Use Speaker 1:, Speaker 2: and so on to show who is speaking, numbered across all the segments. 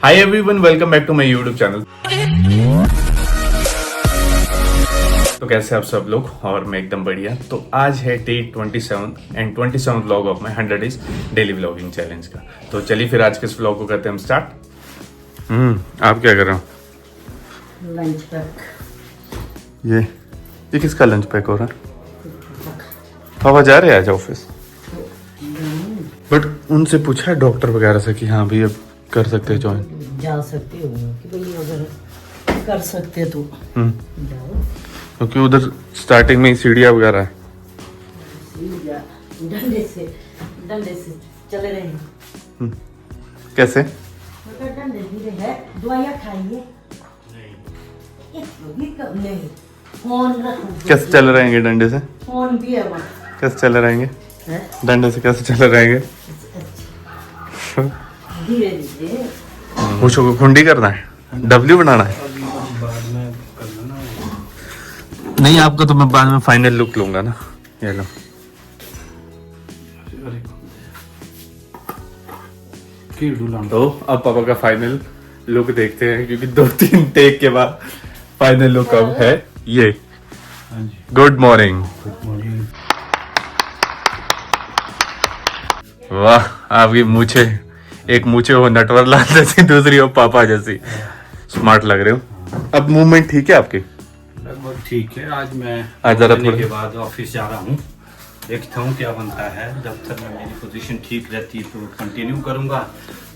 Speaker 1: Hi everyone, welcome back to my YouTube channel. तो कैसे आप सब लोग, और मैं एकदम बढ़िया। तो आज है day 27 and 27 vlog of my 100 days daily vlogging challenge का। तो चलिए फिर आज के इस व्लॉग को करते हैं हम स्टार्ट। आप क्या कर रहे हो?
Speaker 2: Lunch pack.
Speaker 1: ये किसका लंच पैक हो रहा है? पापा जा रहे हैं आज ऑफिस, बट उनसे पूछा डॉक्टर वगैरह से कि हाँ भाई अब कर सकते हैं ज्वाइन?
Speaker 2: जा सकते हो कि भाई अगर कर सकते तो जाओ,
Speaker 1: क्योंकि उधर स्टार्टिंग में ही सीढ़ियाँ वगैरह है।
Speaker 2: डंडे से चले रहे हैं।
Speaker 1: कैसे?
Speaker 2: मगर डंडे धीरे है, दवाइयाँ खाइए नहीं, फोन रखो।
Speaker 1: कैसे चल रहेंगे डंडे से?
Speaker 2: फोन भी है वहाँ।
Speaker 1: कैसे चल रहेंगे
Speaker 2: है?
Speaker 1: डंडे से? कैसे चल रहेंगे?
Speaker 2: धीरे धीरे
Speaker 1: पूछो को खुंडी करना है, डब्ल्यू बनाना है। नहीं, आपका तो मैं बाद में फाइनल लुक लूंगा ना। ये लो। तो अब पापा का फाइनल लुक देखते हैं, क्योंकि 2-3 टेक के बाद फाइनल लुक अब है ये। Good morning. वाह, आपकी मूछे, एक मूछे हो नटवर लाल जैसी, दूसरी हो पापा जैसी। स्मार्ट लग रहे हो। अब मूवमेंट ठीक है आपकी?
Speaker 3: लगभग ठीक है। आज मैं
Speaker 1: आज जरा
Speaker 3: के
Speaker 1: थोड़ा-
Speaker 3: बाद ऑफिस जा रहा हूँ, देखता हूँ क्या बनता है। जब तक मैं मेरी पोजीशन ठीक रहती है तो कंटिन्यू करूँगा,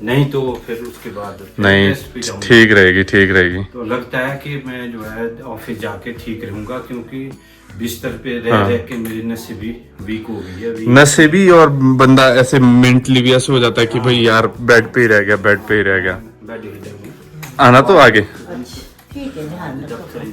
Speaker 3: नहीं तो फिर उसके बाद
Speaker 1: नहीं,
Speaker 3: रेस्ट पे जाऊंगा।
Speaker 1: ठीक रहेगी, ठीक रहेगी।
Speaker 3: तो लगता है कि मैं जो है ऑफिस जाके ठीक रहूंगा, क्योंकि बिस्तर पे रह
Speaker 1: हाँ।
Speaker 3: रह के मेरी नसें भी वीक हो गई है अभी।
Speaker 1: नशे भी, और बंदा ऐसे मेंटली भी ऐसे हो जाता है कि भाई यार बेड पे ही रह गया, बेड पे ही रह गया।
Speaker 3: बेड ही जाऊंगा।
Speaker 1: आना तो आगे।
Speaker 2: ठीक है, ध्यान
Speaker 3: जब
Speaker 2: रखो।
Speaker 3: तक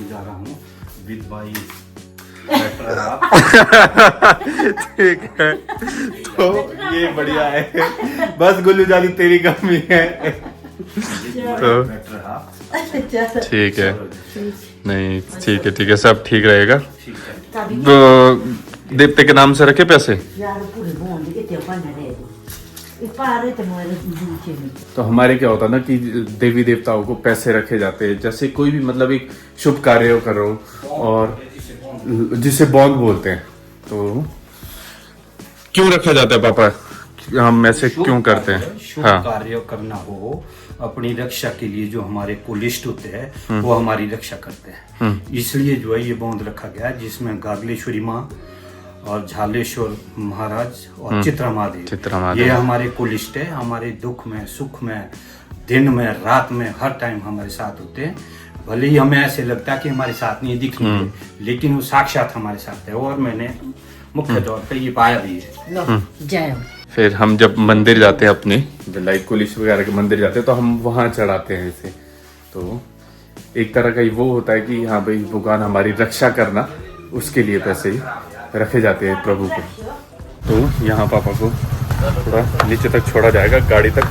Speaker 3: जा रहा हूँ विद माई बेटर हाफ।
Speaker 1: ठीक है, तो ये बढ़िया है। बस गुल्लू जालू तेरी कमी है। तो
Speaker 3: बेटर हाफ।
Speaker 2: चलो,
Speaker 1: ठीक है, नहीं ठीक है, ठीक है, सब ठीक रहेगा।
Speaker 3: ठीक है।
Speaker 1: तो देवते के नाम से रखे पैसे।
Speaker 2: यार पूरे बोंद के ते पाना रहे ये पारे तो मेरे दूचे में।
Speaker 1: तो हमारे क्या होता है ना कि देवी देवताओं को पैसे रखे जाते हैं, जैसे कोई भी मतलब एक शुभ कार्य करो, और जिसे बॉन्ग बोलते हैं। तो क्यों रखा जाता है पापा? हम ऐसे क्यों करते हैं?
Speaker 3: शुभ
Speaker 1: हाँ,
Speaker 3: कार्य करना हो अपनी रक्षा के लिए, जो हमारे कुलिष्ट होते हैं वो हमारी रक्षा करते हैं, इसलिए जो है ये बॉन्द रखा गया है, जिसमें गागलेश्वरी माँ और झालेश्वर महाराज और चित्रा
Speaker 1: चित्रा
Speaker 3: महादेव,
Speaker 1: महादेव।
Speaker 3: ये हमारे कुलिष्ट है। हमारे दुख में, सुख में, दिन में, रात में, हर टाइम हमारे साथ होते हैं। भले ही हमें ऐसे लगता है कि हमारे साथ नहीं दिख रहे हैं, लेकिन वो साक्षात हमारे साथ है, और मैंने मुख्य तौर पे ये पाया भी है।
Speaker 2: लो जाओ।
Speaker 1: फिर हम जब मंदिर जाते हैं अपने, लाइक कुलिश वगैरह के मंदिर जाते हैं, तो हम वहाँ चढ़ाते हैं इसे। तो एक तरह का वो होता है कि हाँ भाई भगवान हमारी रक्षा करना, उसके लिए पैसे रखे जाते हैं प्रभु को। तो यहाँ पापा को थोड़ा नीचे तक छोड़ा जाएगा, गाड़ी तक,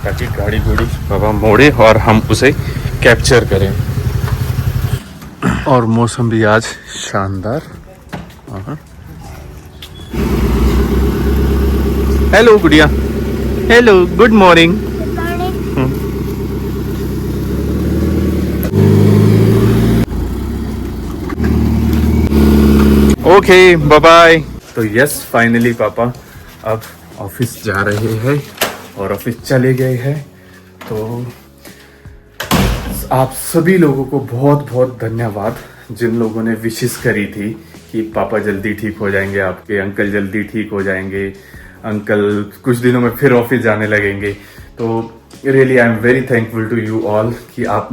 Speaker 1: ताकि गाड़ी गुड़ी पापा मोड़े और हम उसे कैप्चर करें। और मौसम भी आज शानदार। Hello Gudiya, hello, good morning. Okay, bye bye. तो यस, फाइनली पापा अब ऑफिस जा रहे हैं, और ऑफिस चले गए हैं। तो आप सभी लोगों को बहुत बहुत धन्यवाद, जिन लोगों ने विशेष करी थी कि पापा जल्दी ठीक हो जाएंगे, आपके अंकल जल्दी ठीक हो जाएंगे, अंकल कुछ दिनों में फिर ऑफिस जाने लगेंगे। तो really I am very thankful to you all कि आप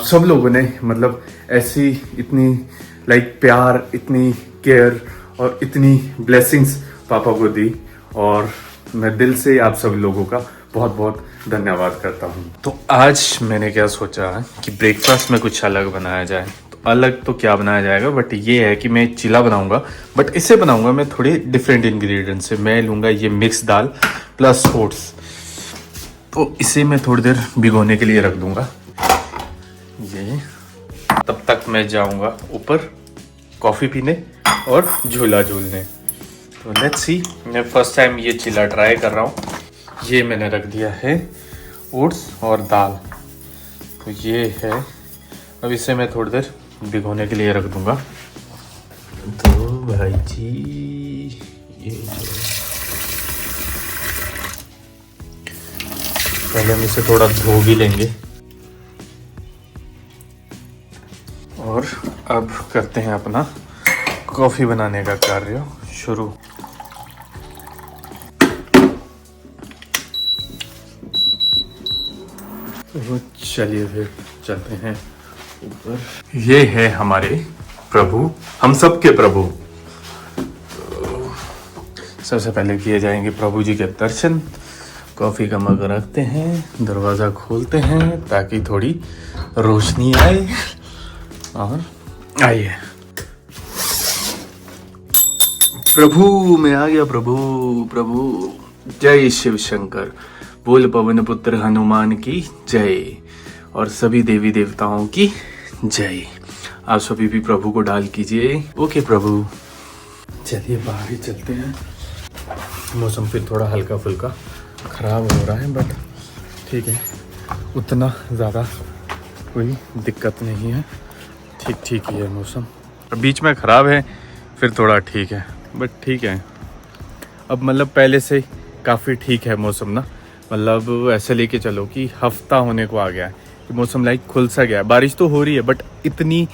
Speaker 1: सब लोगों ने मतलब ऐसी इतनी लाइक प्यार, इतनी केयर और इतनी ब्लेसिंग्स पापा को दी, और मैं दिल से आप सब लोगों का बहुत बहुत धन्यवाद करता हूँ। तो आज मैंने क्या सोचा कि ब्रेकफास्ट में कुछ अलग बनाया जाए। तो अलग तो क्या बनाया जाएगा, बट ये है कि मैं चिला बनाऊंगा, बट इसे बनाऊंगा मैं थोड़ी डिफरेंट इंग्रेडिएंट से। मैं लूँगा ये मिक्स दाल प्लस ओट्स। तो इसे मैं थोड़ी देर भिगोने के लिए रख दूंगा। ये तब तक मैं जाऊंगा ऊपर कॉफ़ी पीने और झूला झूलने। तो लेट्स सी, मैं फर्स्ट टाइम ये चिला ट्राई कर रहा हूँ। ये मैंने रख दिया है ओट्स और दाल। तो ये है, अब इसे मैं थोड़ी देर भिगोने के लिए रख दूंगा। तो भाई जी ये जो पहले हम इसे थोड़ा धो भी लेंगे और अब करते हैं अपना कॉफ़ी बनाने का कार्य शुरू। तो चलिए फिर चलते हैं ऊपर। ये है हमारे प्रभु, हम सब के प्रभु। तो सबसे पहले किए जाएंगे प्रभु जी के दर्शन। कॉफ़ी का मग रखते हैं, दरवाज़ा खोलते हैं ताकि थोड़ी रोशनी आए। और आइए, प्रभु मैं आ गया। प्रभु प्रभु जय शिव शंकर, बोल पवन पुत्र हनुमान की जय और सभी देवी देवताओं की जय। आप सभी भी प्रभु को डाल कीजिए। ओके प्रभु। चलिए बाहर ही चलते हैं। मौसम फिर थोड़ा हल्का फुल्का ख़राब हो रहा है, बट ठीक है, उतना ज़्यादा कोई दिक्कत नहीं है। ठीक ठीक ही है मौसम। बीच में ख़राब है, फिर थोड़ा ठीक है, बट ठीक है। अब मतलब पहले से काफ़ी ठीक है मौसम ना। मतलब ऐसे लेके चलो कि हफ्ता होने को आ गया है कि मौसम लाइक खुल सा गया है। बारिश तो हो रही है बट इतनी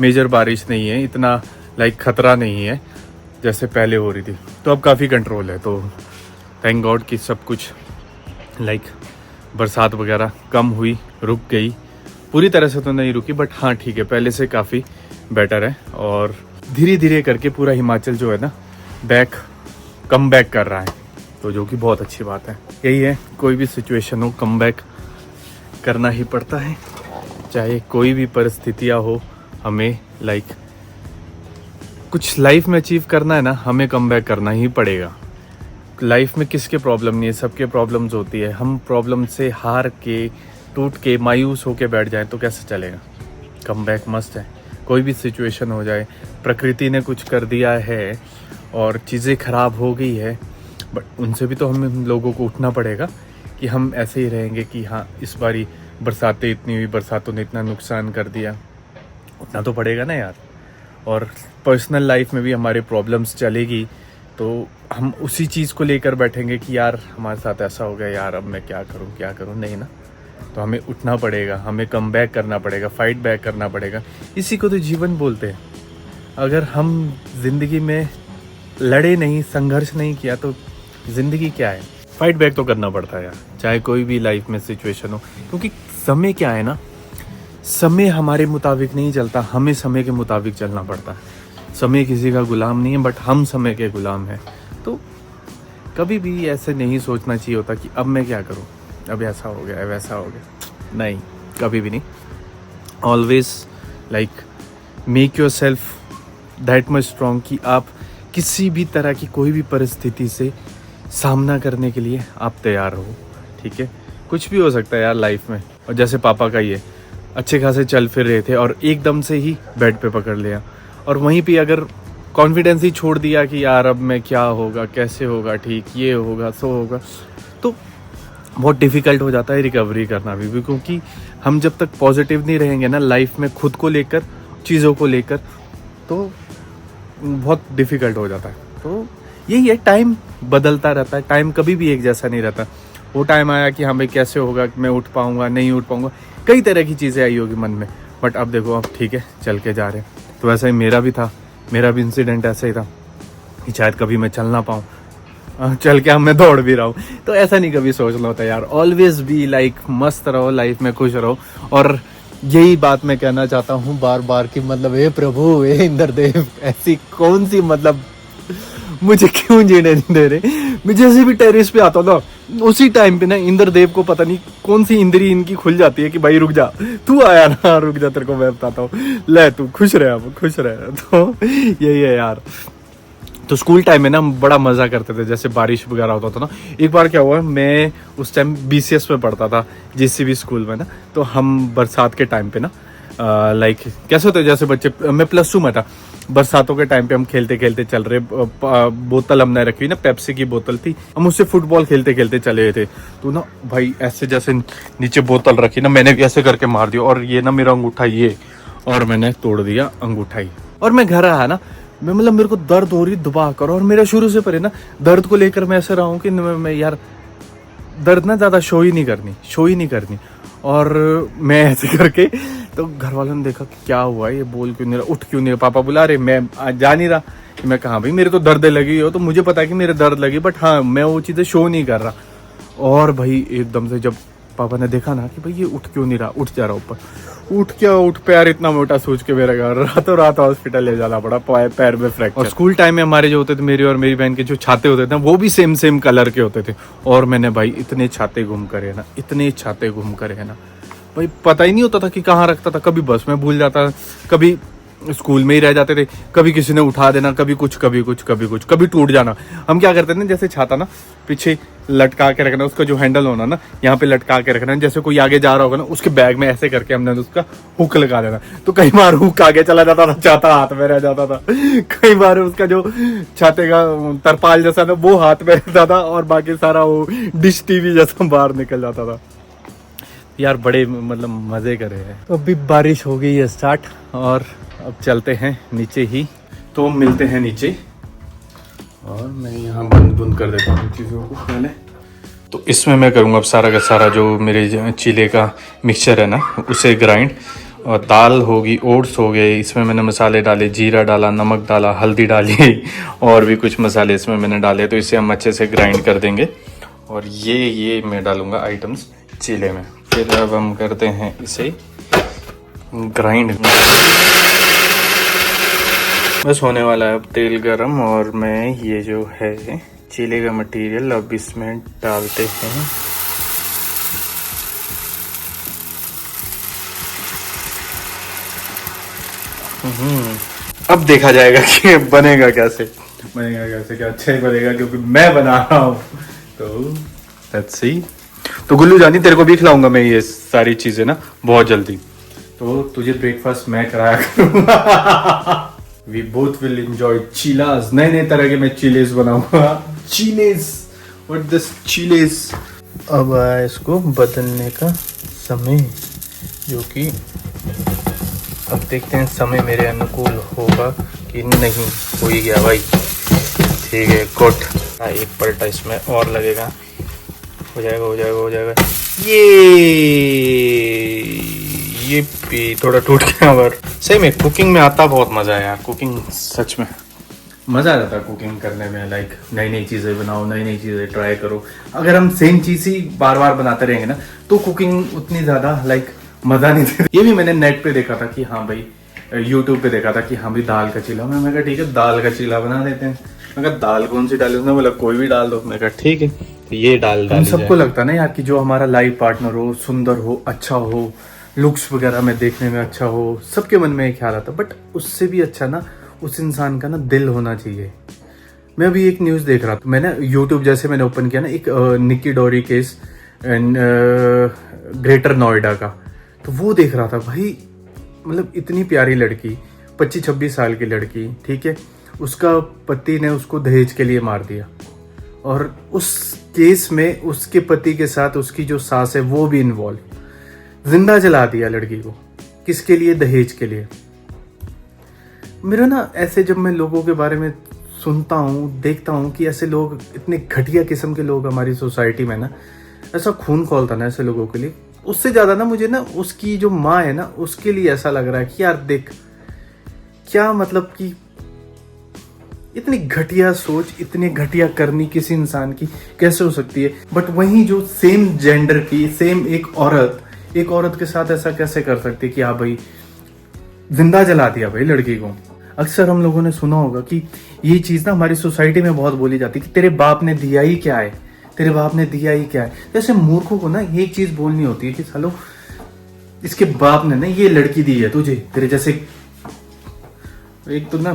Speaker 1: मेजर बारिश नहीं है, इतना लाइक ख़तरा नहीं है जैसे पहले हो रही थी। तो अब काफ़ी कंट्रोल है। तो थैंक गॉड कि सब कुछ लाइक बरसात वगैरह कम हुई, रुक गई। पूरी तरह से तो नहीं रुकी बट हाँ ठीक है, पहले से काफ़ी बेटर है। और धीरे धीरे करके पूरा हिमाचल जो है ना कम बैक कर रहा है, तो जो कि बहुत अच्छी बात है। यही है, कोई भी सिचुएशन हो कम बैक करना ही पड़ता है। चाहे कोई भी परिस्थितियाँ हो, हमें लाइक कुछ लाइफ में अचीव करना है ना, हमें कम बैक करना ही पड़ेगा। लाइफ में किसके प्रॉब्लम नहीं है, सबके प्रॉब्लम्स होती है। हम प्रॉब्लम से हार के, टूट के, मायूस होके बैठ जाएं तो कैसे चलेगा। कम बैक मस्ट है। कोई भी सिचुएशन हो जाए, प्रकृति ने कुछ कर दिया है और चीज़ें ख़राब हो गई है, बट उनसे भी तो हम लोगों को उठना पड़ेगा। कि हम ऐसे ही रहेंगे कि हाँ इस बारी बरसातें इतनी हुई, बरसातों ने इतना नुकसान कर दिया, उठना तो पड़ेगा ना यार। और पर्सनल लाइफ में भी हमारे प्रॉब्लम्स चलेगी तो हम उसी चीज़ को लेकर बैठेंगे कि यार हमारे साथ ऐसा हो गया यार, अब मैं क्या करूँ, नहीं ना। तो हमें उठना पड़ेगा, हमें कम बैक करना पड़ेगा, फाइट बैक करना पड़ेगा। इसी को तो जीवन बोलते हैं। अगर हम ज़िंदगी में लड़े नहीं, संघर्ष नहीं किया तो ज़िंदगी क्या है। फाइट बैक तो करना पड़ता है यार, चाहे कोई भी लाइफ में सिचुएशन हो। क्योंकि समय क्या है ना, समय हमारे मुताबिक नहीं चलता, हमें समय के मुताबिक चलना पड़ता है। समय किसी का गुलाम नहीं है बट हम समय के गुलाम हैं। तो कभी भी ऐसे नहीं सोचना चाहिए होता कि अब मैं क्या करूं, अब ऐसा हो गया वैसा हो गया। नहीं, कभी भी नहीं। Always like make your self that much strong कि आप किसी भी तरह की कोई भी परिस्थिति से सामना करने के लिए आप तैयार हो। ठीक है, कुछ भी हो सकता है यार लाइफ में। और जैसे पापा का ये अच्छे खासे चल फिर रहे थे और एकदम से ही बेड पे पकड़ लिया, और वहीं पे अगर कॉन्फिडेंस ही छोड़ दिया कि यार अब मैं क्या होगा, कैसे होगा, ठीक ये होगा सो होगा, तो बहुत डिफ़िकल्ट हो जाता है रिकवरी करना भी। क्योंकि हम जब तक पॉजिटिव नहीं रहेंगे ना लाइफ में, खुद को लेकर, चीज़ों को लेकर, तो बहुत डिफ़िकल्ट हो जाता है। तो यही है, टाइम बदलता रहता है, टाइम कभी भी एक जैसा नहीं रहता। वो टाइम आया कि हाँ भाई कैसे होगा, मैं उठ पाऊँगा नहीं उठ पाऊँगा, कई तरह की चीज़ें आई होगी मन में। बट अब देखो, अब ठीक है, चल के जा रहे हैं। तो ऐसा ही मेरा भी था, मेरा भी इंसिडेंट ऐसा ही था कि शायद कभी मैं चल ना पाऊँ, चल के मैं दौड़ भी रहा हूँ। तो ऐसा नहीं कभी सोचना होता यार। ऑलवेज बी लाइक मस्त रहो, लाइफ में खुश रहो। और यही बात मैं कहना चाहता हूँ बार बार कि मतलब हे प्रभु, हे इंद्रदेव, ऐसी कौन सी मतलब मुझे क्यों जीने नहीं दे रहे। मैं जैसे भी टेरेस पे आता था उसी टाइम पे ना इंद्रदेव को पता नहीं कौन सी इंद्री इनकी खुल जाती है कि भाई रुक जा, तू आया ना, रुक जा, तेरे को मैं बताता हूँ, ले तू खुश रहे, अब खुश रहे। तो यही है यार। तो स्कूल टाइम में ना हम बड़ा मज़ा करते थे, जैसे बारिश वगैरह होता था ना। एक बार क्या हुआ, मैं उस टाइम BCS में पढ़ता था, JCB स्कूल में ना। तो हम बरसात के टाइम पे ना लाइक कैसे होते जैसे बच्चे, मैं +2 में था, बरसातों के टाइम पे हम खेलते खेलते चल रहे, बोतल हमने रखी ना, पेप्सी की बोतल थी, हम उससे फुटबॉल खेलते खेलते चले थे। तो ना भाई ऐसे जैसे नीचे बोतल रखी ना, मैंने भी ऐसे करके मार दिया और ये ना मेरा अंगूठा ये, और मैंने तोड़ दिया अंगूठा ही। और मैं घर आया ना, मैं मतलब मेरे को दर्द हो रही दबा कर, और मेरा शुरू से पहले ना दर्द को लेकर मैं ऐसे रहा हूँ कि मैं यार दर्द ना ज़्यादा शो ही नहीं करनी। और मैं ऐसे करके, तो घर वालों ने देखा कि क्या हुआ, ये बोल क्यों नहीं रहा, उठ क्यों नहीं रहा, पापा बुला रहे, मैं जा नहीं रहा। कि मैं कहा भाई मेरे तो दर्द लगी हो, तो मुझे पता है कि मेरे दर्द लगी, बट हाँ मैं वो चीज़ें शो नहीं कर रहा। और भाई एकदम से जब पापा ने देखा ना कि भाई ये उठ क्यों नहीं रहा, उठ जा रहा ऊपर, उठ पैर इतना मोटा सोच के मेरा घर रातों रात हॉस्पिटल ले जाना पड़ा, पैर में फ्रैक्चर। और स्कूल टाइम में हमारे जो होते थे, मेरी और मेरी बहन के जो छाते होते थे वो भी सेम कलर के होते थे। और मैंने भाई इतने छाते घूम करे ना भाई, पता ही नहीं होता था कि कहाँ रखता था, कभी बस में भूल जाता, कभी स्कूल में ही रह जाते थे, कभी किसी ने उठा देना, कभी कुछ कभी टूट जाना। हम क्या करते थे ना, जैसे छाता ना पीछे लटका के रखना, उसका जो हैंडल होना ना यहाँ पे लटका के रखना, जैसे कोई आगे जा रहा होगा ना उसके बैग में ऐसे करके हमने उसका हुक लगा देना। तो कई बार हुक आगे चला जाता था, छाता हाथ में रह जाता था, कई बार उसका जो छाते का तरपाल जैसा ना वो हाथ में रहता था, और बाकी सारा वो डिश टीवी जैसा बाहर निकल जाता था। यार बड़े मतलब मजे करे हैं। तो अभी बारिश हो गई है स्टार्ट, और अब चलते हैं नीचे ही, तो मिलते हैं नीचे। और मैं यहाँ बंद कर देता हूँ चीज़ों को पहले। तो इसमें मैं करूँगा अब सारा का सारा जो मेरे चीले का मिक्सचर है ना उसे ग्राइंड, और दाल होगी, ओट्स हो गए, इसमें मैंने मसाले डाले, जीरा डाला, नमक डाला, हल्दी डाली, और भी कुछ मसाले इसमें मैंने डाले। तो इसे हम अच्छे से ग्राइंड कर देंगे, और ये मैं डालूँगा आइटम्स चीले में। फिर अब हम करते हैं इसे ग्राइंड। बस होने वाला है अब तेल गरम, और मैं ये जो है चीले का मटेरियल अब इसमें डालते हैं। अब देखा जाएगा कि बनेगा कैसे, क्या अच्छा ही बनेगा, क्योंकि मैं बना रहा हूँ। तो लेट्स सी। तो गुल्लू जानी तेरे को भी खिलाऊंगा मैं ये सारी चीजें ना बहुत जल्दी, तो तुझे ब्रेकफास्ट मैं कराया करूंगा। वी बोथ विल एंजॉय चीलास, नए तरह के मैं चीलेस बनाऊंगा। चीलेस, व्हाट दिस चीलेस। अब आया इसको बदलने का समय, जो कि अब देखते हैं समय मेरे अनुकूल होगा कि नहीं। हो ही गया भाई, ठीक है गुड। एक पलटा इसमें और लगेगा, हो जाएगा। ये भी थोड़ा टूट गया, और सही में कुकिंग में आता बहुत मजा है यार। कुकिंग सच में मजा आ जाता है कुकिंग करने में। लाइक नई चीजें बनाओ, नई चीजें ट्राई करो। अगर हम सेम चीज ही बार बनाते रहेंगे ना तो कुकिंग उतनी ज्यादा लाइक मजा नहीं देती। ये भी मैंने नेट पे देखा था कि हाँ भाई, यूट्यूब पे देखा था कि हाँ भाई दाल का चीला। मैं कहा ठीक है दाल का चीला बना देते हैं। मैं कहा दाल कौन सी डाले, उसने बोला कोई भी डाल दो। मैं कहा ठीक है, तो ये डाल सबको लगता है ना यार कि जो हमारा लाइफ पार्टनर हो, सुंदर हो, अच्छा हो, लुक्स वगैरह में देखने में अच्छा हो, सबके मन में एक ख्याल आता। बट उससे भी अच्छा ना उस इंसान का ना दिल होना चाहिए। मैं अभी एक न्यूज़ देख रहा था, मैंने यूट्यूब जैसे मैंने ओपन किया ना, एक निक्की डोरी केस ग्रेटर नोएडा का, तो वो देख रहा था भाई। मतलब इतनी प्यारी लड़की, 25-26 साल की लड़की, ठीक है, उसका पति ने उसको दहेज के लिए मार दिया, और उस केस में उसके पति के साथ उसकी जो सास है वो भी इन्वॉल्व, जिंदा जला दिया लड़की को। किसके लिए? दहेज के लिए। मेरा ना ऐसे जब मैं लोगों के बारे में सुनता हूँ, देखता हूँ कि ऐसे लोग, इतने घटिया किस्म के लोग हमारी सोसाइटी में ना, ऐसा खून खौलता ना ऐसे लोगों के लिए। उससे ज़्यादा ना मुझे ना उसकी जो माँ है ना उसके लिए ऐसा लग रहा है कि यार देख क्या मतलब कि इतनी घटिया सोच, इतनी घटिया करनी किसी इंसान की कैसे हो सकती है। बट वहीं जो सेम जेंडर की सेम एक औरत के साथ ऐसा कैसे कर सकती है कि हाँ भाई जिंदा जला दिया भाई लड़की को। अक्सर हम लोगों ने सुना होगा कि ये चीज़ ना हमारी सोसाइटी में बहुत बोली जाती है कि तेरे बाप ने दिया ही क्या है, तेरे बाप ने दिया ही क्या है। जैसे मूर्खों को ना ये चीज़ बोलनी होती है कि सालो इसके बाप ने ना ये लड़की दी है तुझे, तेरे जैसे। एक तो ना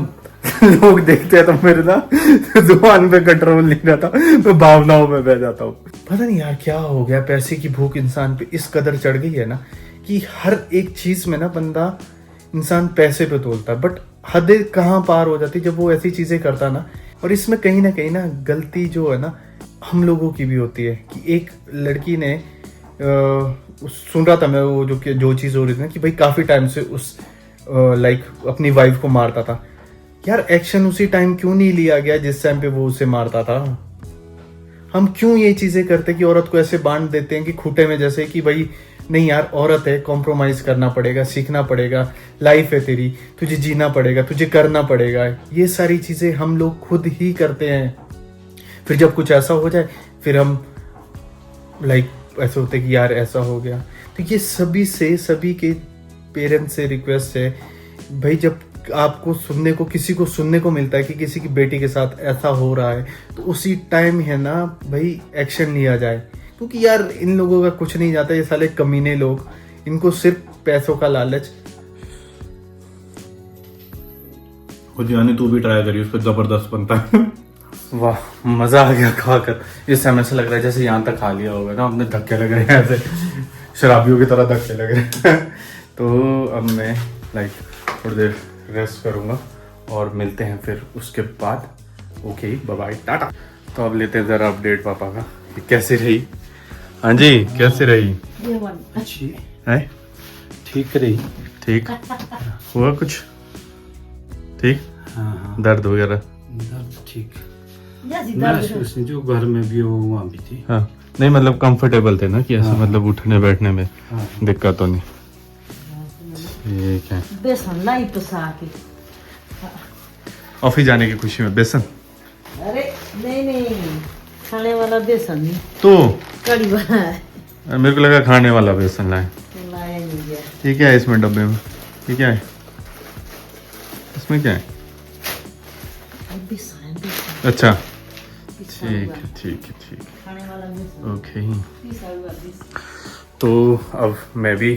Speaker 1: लोग देखते हैं तो मेरे ना जुबान पे कंट्रोल नहीं रहता, मैं भावनाओं में बह जाता हूँ। पता नहीं यार क्या हो गया, पैसे की भूख इंसान पे इस कदर चढ़ गई है ना कि हर एक चीज में ना बंदा इंसान पैसे पे तोलता है। बट हदें कहाँ पार हो जाती जब वो ऐसी चीजें करता ना। और इसमें कहीं ना गलती जो है ना हम लोगों की भी होती है कि एक लड़की ने सुन रहा था मैं वो जो चीज़ हो रही थी ना कि भाई काफ़ी टाइम से उस लाइक अपनी वाइफ को मारता था। यार एक्शन उसी टाइम क्यों नहीं लिया गया जिस टाइम पे वो उसे मारता था। हम क्यों ये चीज़ें करते कि औरत को ऐसे बांध देते हैं कि खूंटे में, जैसे कि भाई नहीं यार औरत है, कॉम्प्रोमाइज़ करना पड़ेगा, सीखना पड़ेगा, लाइफ है तेरी, तुझे जीना पड़ेगा, तुझे करना पड़ेगा। ये सारी चीज़ें हम लोग खुद ही करते हैं। फिर जब कुछ ऐसा हो जाए फिर हम लाइक ऐसे होते कि यार ऐसा हो गया। तो ये सभी के पेरेंट्स से रिक्वेस्ट है भाई, जब आपको किसी को सुनने को मिलता है कि किसी की बेटी के साथ ऐसा हो रहा है तो उसी टाइम है ना भाई एक्शन लिया जाए। क्योंकि यार इन लोगों का कुछ नहीं जाता, ये साले कमीने लोग, इनको सिर्फ पैसों का लालच।
Speaker 4: खुद यानी तू भी ट्राई करी, उसका जबरदस्त बनता है।
Speaker 1: वाह मजा आ गया खाकर। इस समय से लग रहा है जैसे यहाँ तक खा लिया होगा ना, अपने धक्के लग रहे हैं ऐसे, शराबियों की तरह धक्के लग रहे हैं। तो अब मैं लाइक थोड़ी देर रेस्ट करूँगा और मिलते हैं फिर उसके बाद। Okay bye bye tata. तो अब लेते हैं ज़रा अपडेट पापा का, कैसे रही। हाँ जी कैसे रही
Speaker 2: जेवण
Speaker 3: अच्छी
Speaker 1: है?
Speaker 3: ठीक रही।
Speaker 1: ठीक हुआ कुछ? ठीक
Speaker 3: हाँ
Speaker 1: दर्द वगैरह?
Speaker 3: दर्द ठीक
Speaker 2: जैसी दर्द
Speaker 3: महसूस नहीं, जो घर में भी हो वहाँ भी थी।
Speaker 1: हाँ नहीं मतलब कंफर्टेबल थे ना कि ऐसे मतलब उठने बैठने में
Speaker 3: हाँ।
Speaker 1: दिक्कत तो नहीं। ठीक है।
Speaker 2: बेसन लाई पिसा के।
Speaker 1: ऑफिस जाने की खुशी में बेसन?
Speaker 2: अरे नहीं खाने वाला बेसन नहीं,
Speaker 1: तो
Speaker 2: कड़ी वाला है।
Speaker 1: मेरे को लगा खाने वाला बेसन लाए।
Speaker 2: तो लाया नहीं गया।
Speaker 1: ये क्या है इसमें डब्बे में? ये क्या है इसमें? क्या है?
Speaker 2: बेसन
Speaker 1: अच्छा
Speaker 2: पिसा
Speaker 1: ठीक
Speaker 2: हुआ।
Speaker 1: है ठीक है ठीक है
Speaker 2: खाने वाला बेसन
Speaker 1: ओके।
Speaker 2: पिसा हुआ बेसन।
Speaker 1: तो अब मैं भी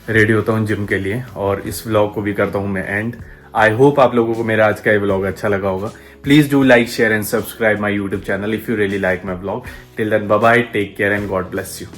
Speaker 1: रेडी होता हूँ जिम के लिए और इस व्लॉग को भी करता हूँ मैं एंड। आई होप आप लोगों को मेरा आज का ये व्लॉग अच्छा लगा होगा। Please do like share and subscribe my YouTube channel if you really like my vlog. Till then bye bye, take care and God bless you.